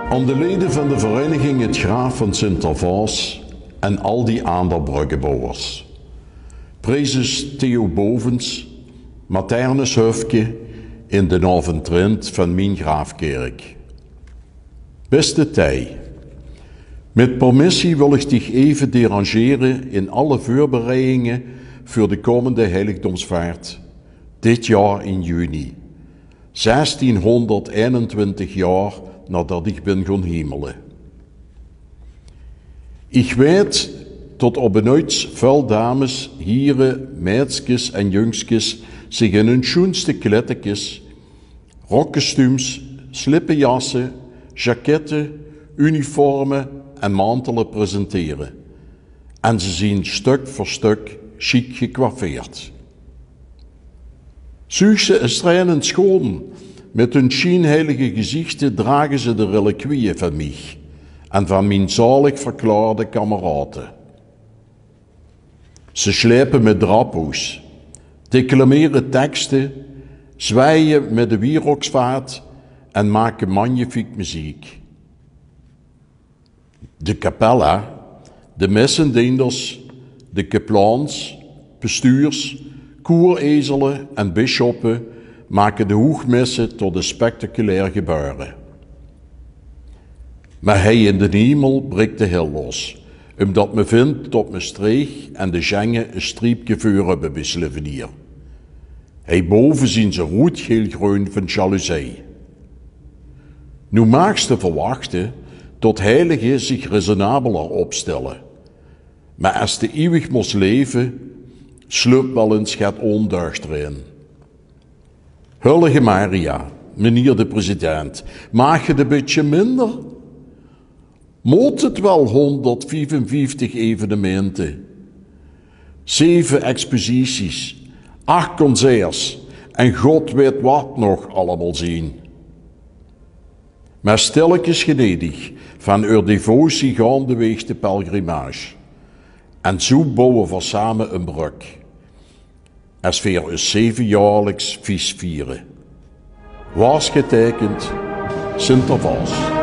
Aan de leden van de vereniging Het Graaf van Sint-Servaas en al die andere bruggenbouwers. Prezes Theo Bovens, Maternus Hufke in de avondtrend van mijn graafkerk. Beste Tij, met permissie wil ik dich even derangeren in alle voorbereidingen voor de komende heiligdomsvaart, dit jaar in juni, 1621 jaar nadat ik ben gaan hemelen. Ik weet tot op benauwd veel dames, heren, meidskes en jongskes zich in hun schoonste klettekes, rokkostuums, slippenjassen, jacketten, uniformen en mantelen presenteren. En ze zien stuk voor stuk chic gekwaffeerd. Zuig ze een strijdend schoon, met hun schijnheilige gezichten dragen ze de reliquieën van mij en van mijn zalig verklaarde kameraden. Ze slepen met drapo's, declameren teksten, zwijgen met de wieroksvaart en maken magnifiek muziek. De capella, de messendieners, de kaplans, bestuurs, koerezelen en bisschoppen maken de hoogmessen tot een spectaculair gebeuren. Maar hij in de hemel breekt de hel los, omdat me vindt dat me streeg en de gengen een striepje vuur hebben besleven hier. Hij boven zien ze rood-geel-groen van jaloezie. Nu maakt te verwachten dat heiligen zich resonabeler opstellen. Maar als de eeuwig moest leven, sluipt wel eens het ondeugd erin. Heilige Maria, meneer de president, maak je het een beetje minder? Moet het wel 155 evenementen, 7 exposities, 8 concerts en God weet wat nog allemaal zien? Maar stilletjes genedig van uw devotie gaandeweg de pelgrimage. En zo bouwen we samen een brug. Als we een 7-jaarlijks feest vieren. Was getekend Sint-Servaas.